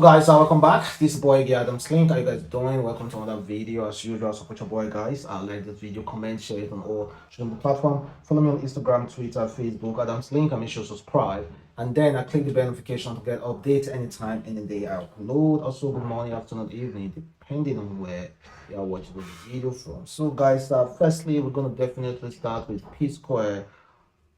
Guys, welcome back. This is boy Adam's Link. How you guys doing? Welcome to another video. As usual, support your boy, guys. Like this video, comment, share it on all social media platform. Follow me on Instagram, Twitter, Facebook, Adam's Link, and make sure to subscribe. And then I click the bell notification to get updates anytime, any day I upload. Also, good morning, afternoon, evening, depending on where you are watching the video from. So, guys, firstly, we're gonna definitely start with Psquare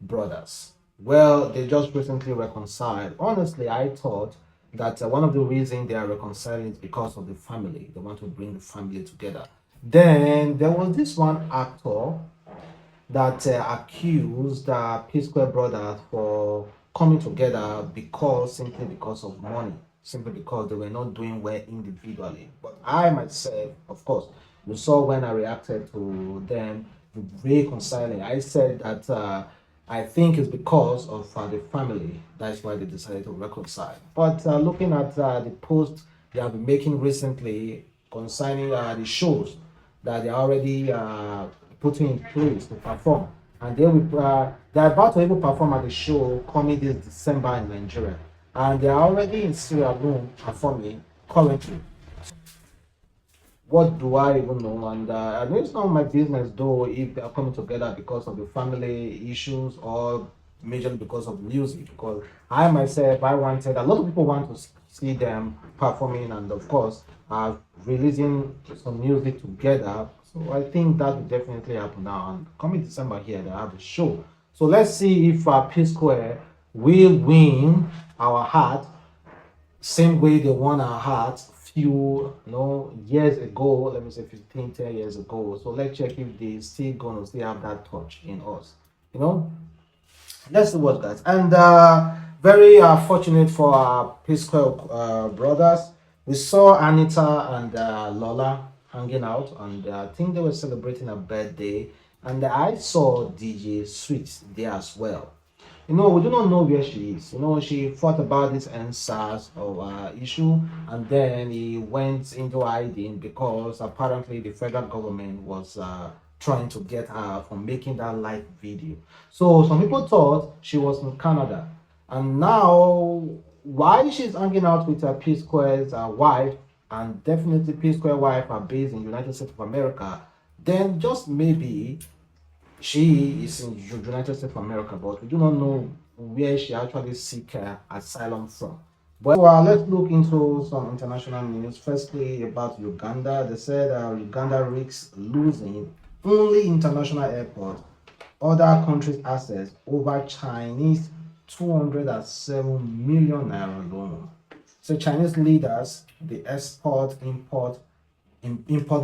brothers. Well, they just recently reconciled. Honestly, I thought that one of the reasons they are reconciling is because of the family. They want to bring the family together. Then there was this one actor that accused P-Square brothers for coming together simply because of money, simply because they were not doing well individually. But I myself, of course, you saw when I reacted to them reconciling, I said that I think it's because of the family. That's why they decided to reconcile. But looking at the post they have been making recently concerning the shows that they are already putting in place to perform, and they're about to even perform at the show coming this December in Nigeria, and they are already in Sierra Leone performing currently. What do I even know? And I know it's not my business though if they are coming together because of the family issues or majorly because of music. Because I myself, I wanted a lot of people want to see them performing and of course releasing some music together. So I think that will definitely happen now. And coming December here, they have a show. So let's see if P Square will win our heart same way they won our hearts few years ago, let me say 15, 10 years ago. So let's check if they still have that touch in us, you know. Let's see what, guys. And very fortunate for our P-Square brothers, we saw Anita and Lola hanging out, and I think they were celebrating a birthday, and I saw DJ Sweet there as well. We do not know where she is. She thought about this NSAS issue, and then he went into hiding because apparently the federal government was trying to get her from making that live video. So some people thought she was in Canada, and now why she's hanging out with her P Square's wife, and definitely P Square wife are based in United States of America, then just maybe she is in United States of America, but we do not know where she actually seek asylum from. But let's look into some international news. Firstly, about Uganda. They said Uganda risks losing only international airport, other countries' assets over Chinese 207 million naira loan. So Chinese leaders, the Import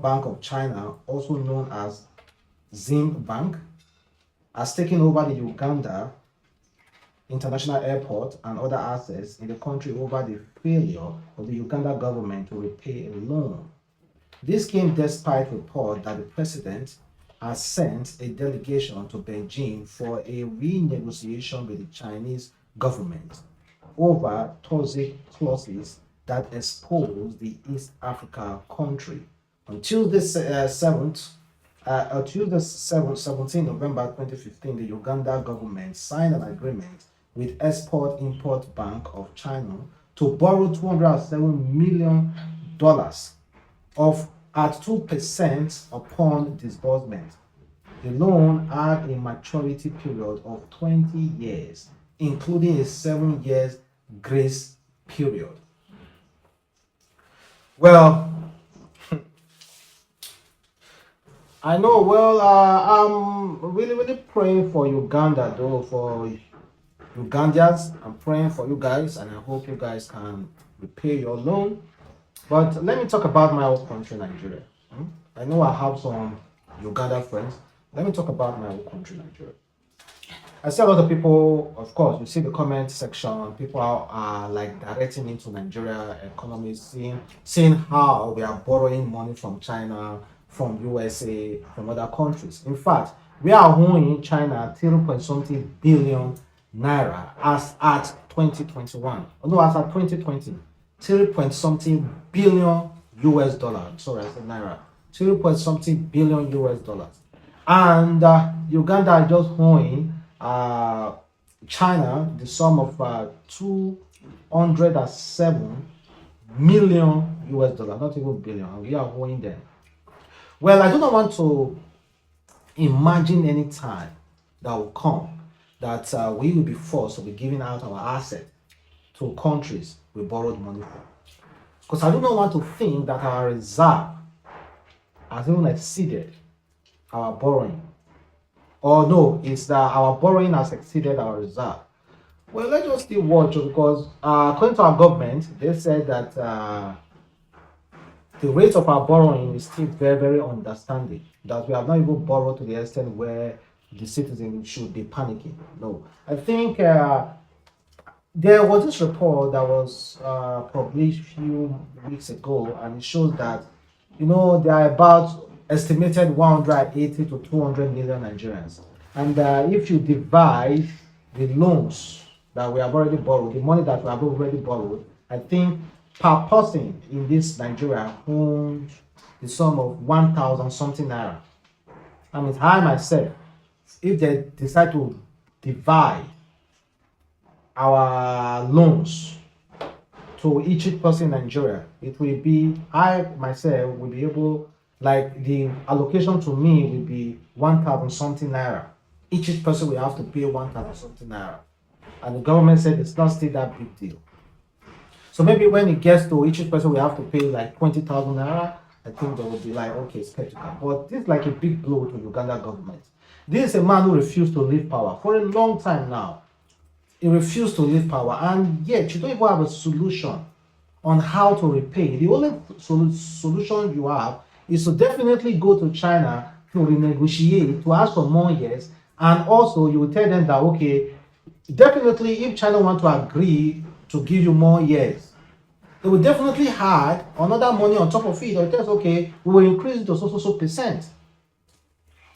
Bank of China, also known as Zim Bank, has taken over the Uganda International Airport and other assets in the country over the failure of the Uganda government to repay a loan. This came despite report that the president has sent a delegation to Beijing for a renegotiation with the Chinese government over toxic clauses that expose the East Africa country. On Tuesday 17 November 2015, the Uganda government signed an agreement with Export-Import Bank of China to borrow $207 million at 2% upon disbursement. The loan had a maturity period of 20 years, including a 7 years grace period. Well, I know. Well, I'm really praying for Uganda, though, for Ugandans. I'm praying for you guys, and I hope you guys can repay your loan. But let me talk about my own country, Nigeria. I know I have some Uganda friends. Let me talk about my own country, Nigeria. I see a lot of people, of course, you see the comment section, people are like directing into Nigeria economy, seeing how we are borrowing money from China, from USA, from other countries. In fact, we are owing China 0.something billion naira as at 2021. No, as at 2020, 0.something billion US dollars. Sorry, I said naira. 0.something billion US dollars. And Uganda just owing China the sum of 207 million US dollar, not even billion, and we are owing them. Well, I do not want to imagine any time that will come that we will be forced to be giving out our assets to countries we borrowed money from. Because I do not want to think that our reserve has even exceeded our borrowing. Or no, it's that our borrowing has exceeded our reserve. Well, let's just still watch because according to our government, they said that the rate of our borrowing is still very, very understanding. That we have not even borrowed to the extent where the citizens should be panicking. No, I think there was this report that was published a few weeks ago, and it shows that there are about estimated 180 to 200 million Nigerians, and if you divide the loans that we have already borrowed, the money that we have already borrowed, I think per person in this Nigeria owns the sum of 1,000 something naira. I mean, I myself, if they decide to divide our loans to each person in Nigeria, it will be, I myself will be able, like the allocation to me will be 1,000 something naira. Each person will have to pay 1,000 something naira. And the government said it's not still that big deal. So maybe when it gets to each person we have to pay like 20,000 naira, I think they will be like, okay, skeptical. But this is like a big blow to Uganda government. This is a man who refused to leave power for a long time now. He refused to leave power, and yet you don't even have a solution on how to repay. The only solution you have is to definitely go to China to renegotiate, to ask for more years, and also you will tell them that, okay, definitely if China want to agree to give you more years, they will definitely add another money on top of it, or tell us, okay, we will increase it to so percent,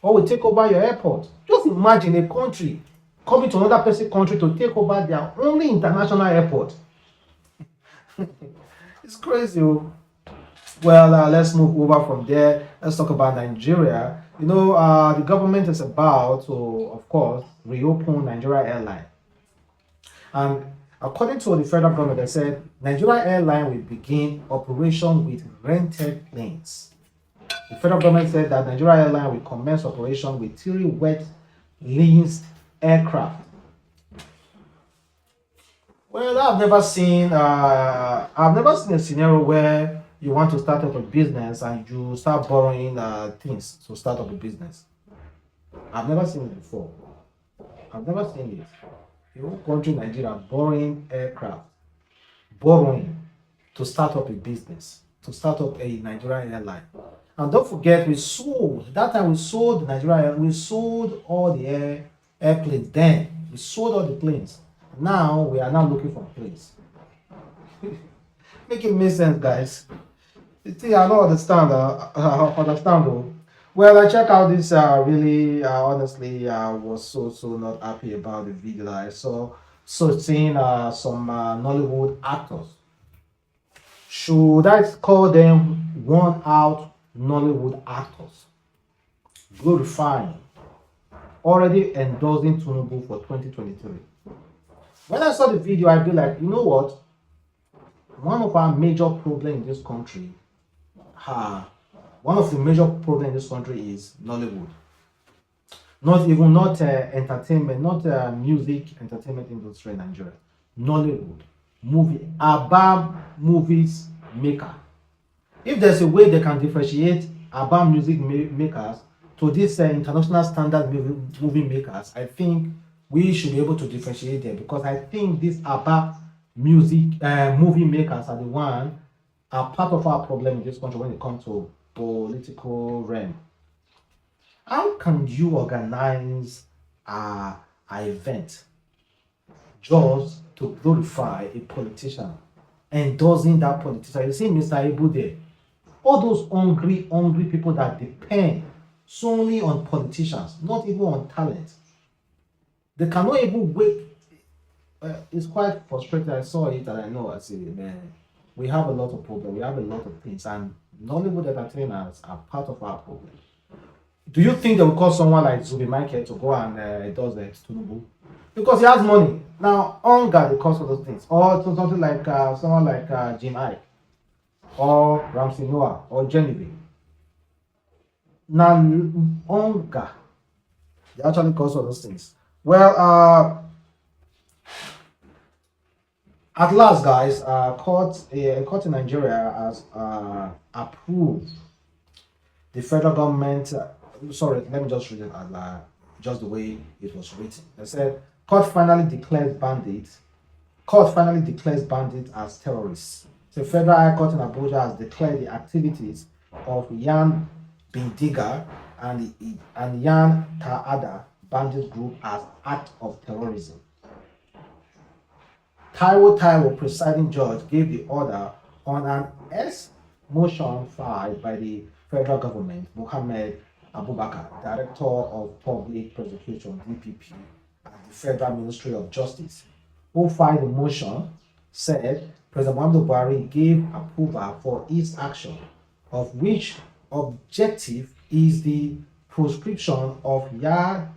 or we take over your airport. Just imagine a country coming to another person's country to take over their only international airport. It's crazy. Well, let's move over from there. Let's talk about Nigeria. The government is about to, of course, reopen Nigeria Airline. And according to the federal government, they said Nigeria Airline will begin operation with rented planes. The federal government said that Nigeria Airline will commence operation with 3 wet leased aircraft. Well, I've never seen a scenario where you want to start up a business and you start borrowing things to start up a business. I've never seen it before. I've never seen it. The whole country, Nigeria, borrowing aircraft, borrowing to start up a business, to start up a Nigerian airline. And don't forget, we sold Nigeria, we sold all the airplanes then. We sold all the planes. Now we are now looking for planes. Make it make sense, guys. I don't understand. Though. Well, I checked out this. Really, honestly, I was so not happy about the video that I saw. So seeing some Nollywood actors. Should I call them worn out Nollywood actors? Glorifying, already endorsing Tinubu for 2023. When I saw the video, I'd be like, you know what? One of our major problems in this country, is Nollywood. Not entertainment, not music entertainment industry in Nigeria. Nollywood, movies maker. If there's a way they can differentiate Abba music makers to this international standard movie makers, I think we should be able to differentiate them, because I think these Abba music movie makers are part of our problem in this country when it comes to political realm. How can you organize an event just to glorify a politician, endorsing that politician? You see Mr. Ibu there, all those hungry people that depend solely on politicians, not even on talent. They cannot even wait. It's quite frustrating. I saw it and I know, I said, man, we have a lot of problems. We have a lot of things, and Nollywood entertainers are part of our problem. Do you think they will call someone like Zubi Michael to go and endorse the Tinubu? Because he has money. Now, hunger, they cause all those things. Or to something like someone like Jim Ike. or Ramsey Noah or Genevieve. Nanonga. They actually cause all those things. Well, at last, guys, a court in Nigeria has approved the federal government. Sorry, let me just read it as just the way it was written. They said, Court finally declares bandits as terrorists. The Federal High Court in Abuja has declared the activities of Yan Bindiga and Yan Ta'ada bandit group as act of terrorism. Taiwo, presiding judge, gave the order on an S motion filed by the federal government, Mohammed Abubakar, Director of Public Prosecution, DPP, at the Federal Ministry of Justice, who filed the motion, said President Muhammadu Buhari gave approval for its action, of which objective is the proscription of Yan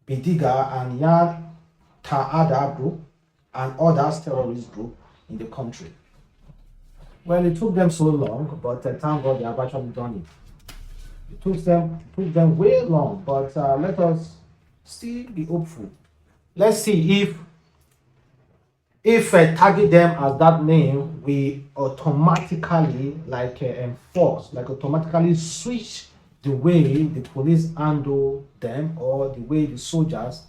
Bidiga and Yan Ta'ada group and others terrorist group in the country. Well, it took them so long, but thank God they have actually done it. It took them way long, but let us still be hopeful. Let's see if target them as that name, we automatically automatically switch the way the police handle them or the way the soldiers,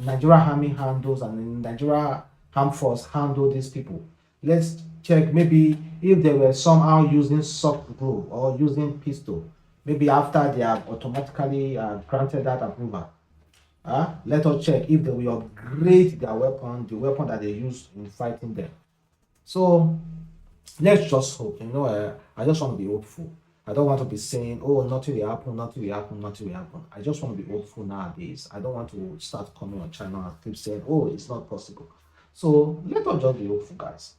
Nigeria Army handles and the Nigeria Armed Force handle these people. Let's check maybe if they were somehow using soft glue or using pistol. Maybe after they have automatically granted that approval. Let us check if they will upgrade their weapon, the weapon that they use in fighting them. So let's just hope. I just want to be hopeful. I don't want to be saying, oh, nothing will happen, nothing will happen, nothing will happen. I just want to be hopeful nowadays. I don't want to start coming on channel and keep saying, oh, it's not possible. So let us just be hopeful, guys.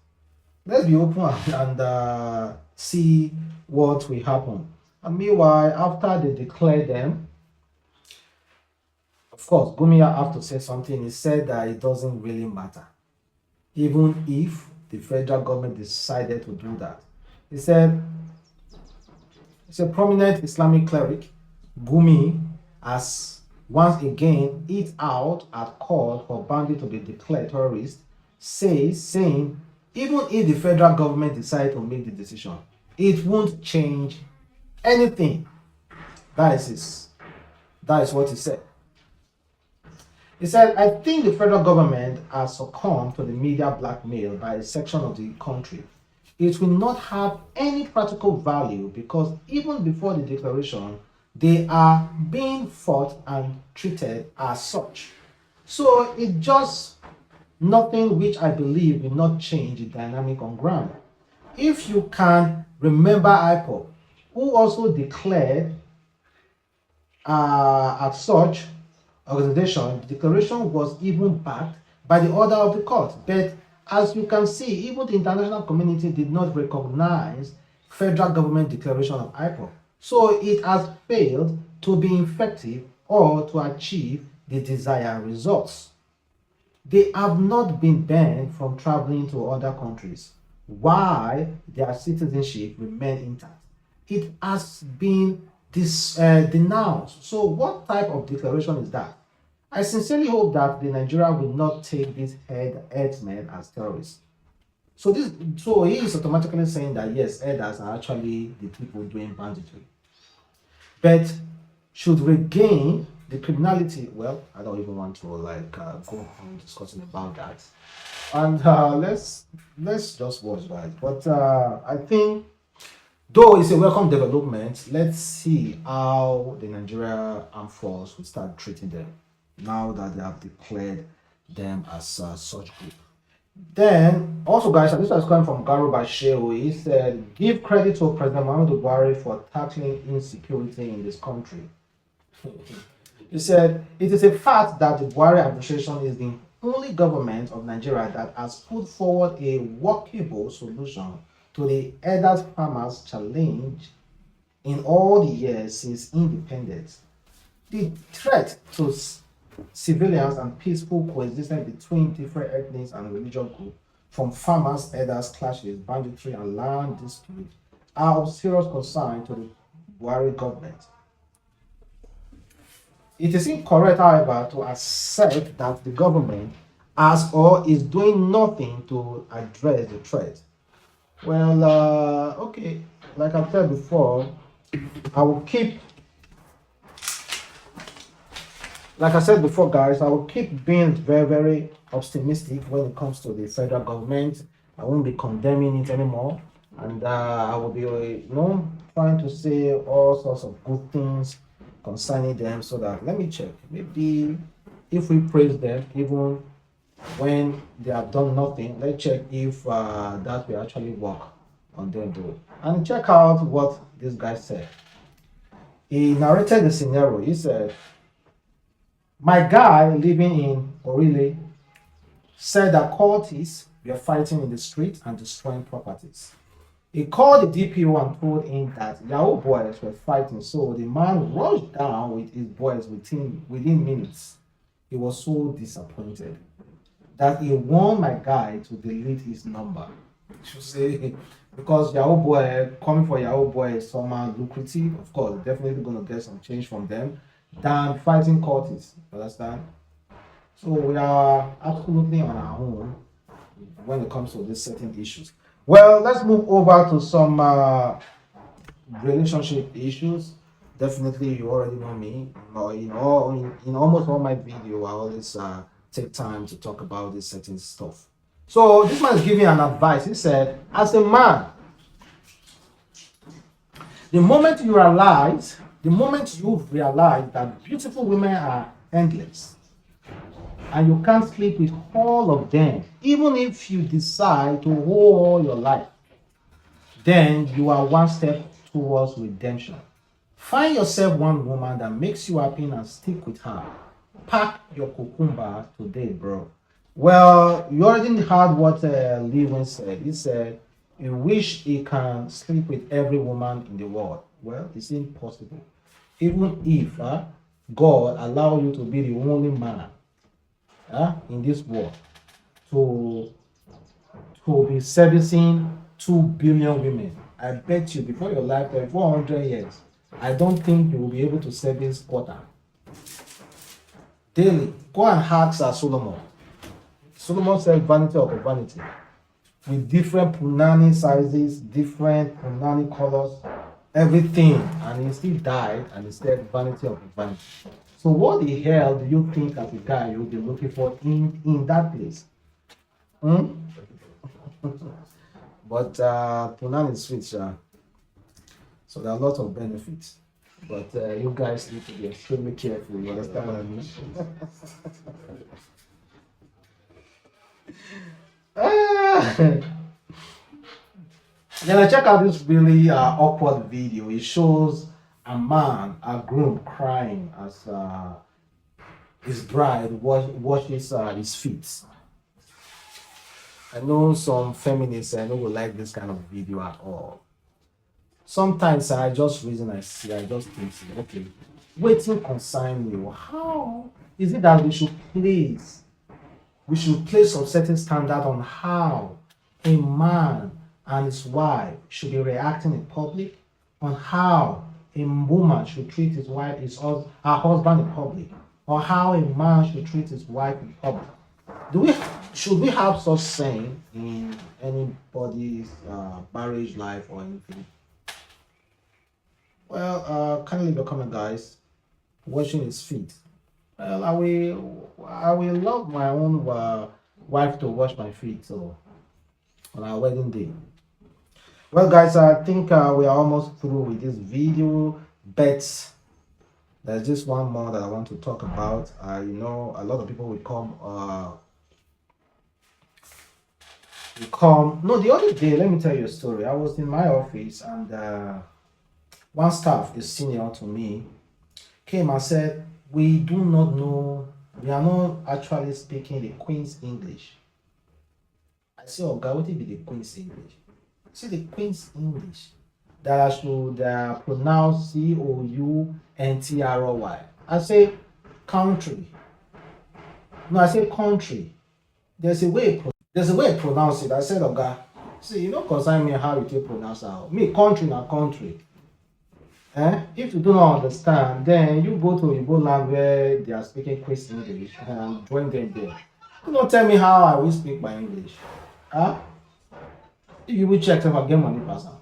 Let's be open and see what will happen. And meanwhile, after they declare them, of course, Gumia have to say something. He said that it doesn't really matter, even if the federal government decided to do that. He said, it's a prominent Islamic cleric, Gumi, has once again hit out at court for bandits to be declared terrorists, saying even if the federal government decide to make the decision, it won't change anything. That is what he said. He said, I think the federal government has succumbed to the media blackmail by a section of the country. It will not have any practical value because even before the declaration, they are being fought and treated as such. So it's just nothing which I believe will not change the dynamic on ground. If you can remember IPOB, who also declared as such organization, the declaration was even backed by the order of the court. But as you can see, even the international community did not recognize federal government declaration of IPOB. So it has failed to be effective or to achieve the desired results. They have not been banned from traveling to other countries, while their citizenship remains intact. It has been denounced. So what type of declaration is that? I sincerely hope that the Nigeria will not take these headsmen as terrorists. So he is automatically saying that yes, headers are actually the people doing banditry. But should regain the criminality, well, I don't even want to go on discussing about that. And let's just watch that. But I think though it's a welcome development, let's see how the Nigeria Armed Force will start treating them now that they have declared them as such group. Then also, guys, this was coming from Garo Bashew. He said, give credit to President Muhammadu Buhari for tackling insecurity in this country. He said, it is a fact that the Buhari administration is the only government of Nigeria that has put forward a workable solution to the elders farmers challenge in all the years since independence. The threat to civilians and peaceful coexistence between different ethnic and religious groups from farmers, herders, clashes, banditry, and land dispute are of serious concern to the Buhari government. It is incorrect, however, to accept that the government has or is doing nothing to address the threat. Well, okay, like I said before, I will keep, like I said before, guys, I will keep being very, very optimistic when it comes to the federal government. I won't be condemning it anymore, and I will be, trying to say all sorts of good things concerning them. So that, let me check. Maybe if we praise them, even when they have done nothing, let's check if that will actually work on them though. And check out what this guy said. He narrated the scenario. He said, my guy living in Orile said that cultists were fighting in the street and destroying properties. He called the DPO and told him that Yahoo boys were fighting, so the man rushed down with his boys within minutes. He was so disappointed that he warned my guy to delete his number. You say, because Yahoo boy, coming for Yahoo boy is somehow lucrative, of course, definitely going to get some change from them than fighting cultists. Understand? So we are absolutely on our own when it comes to these certain issues. Well, let's move over to some relationship issues. Definitely, you already know me. In almost all my video, I always take time to talk about this certain stuff. So this man is giving an advice. He said, as a man, the moment you realize that beautiful women are endless, and you can't sleep with all of them, even if you decide to hold all your life, then you are one step towards redemption. Find yourself one woman that makes you happy and stick with her. Pack your cucumber today, bro. Well, you already heard what Lewin said. He said he wish he can sleep with every woman in the world. Well, it's impossible. Even if God allow you to be the only man in this world to be servicing 2 billion women, I bet you before your lifetime, 400 years, I don't think you will be able to service quarter. Daily, go and ask Solomon. Solomon said vanity of vanity, with different punani sizes, different punani colors, everything, and he still died, and he said vanity of vanity. So what the hell do you think as a guy you'll be looking for in that place? But punani is sweet, so there are a lot of benefits. But you guys need to be extremely careful. You understand what I mean? Then I check out this really awkward video. It shows a man, a groom, crying as his bride washes his feet. I know some feminists I know will like this kind of video at all. Sometimes I just reason I see, I just think, okay, waiting concern you. How is it that we should place some certain standard on how a man and his wife should be reacting in public, on how a woman should treat her husband in public, or how a man should treat his wife in public. Should we have such saying in anybody's marriage life or anything? Well, kindly leave a comment, guys. Washing his feet. Well, I will love my own wife to wash my feet so on our wedding day. Well, guys, I think we are almost through with this video, but there's just one more that I want to talk about. A lot of people will come. No, the other day, let me tell you a story. I was in my office and one staff, a senior to me, came and said, we do not know, we are not actually speaking the Queen's English. I said, oh God, what will be the Queen's English? I said, the Queen's English that I should pronounce COUNTRY. I say, country. No, I say country. There's a way There's a way I pronounce it. I said, Oga, see, you don't concern me how you take pronounce it. Me, country na country. If you do not understand, then you go to Igbo land where they are speaking Chris English and join them there. Do not tell me how I will speak my English. If you will check if I get money pass am.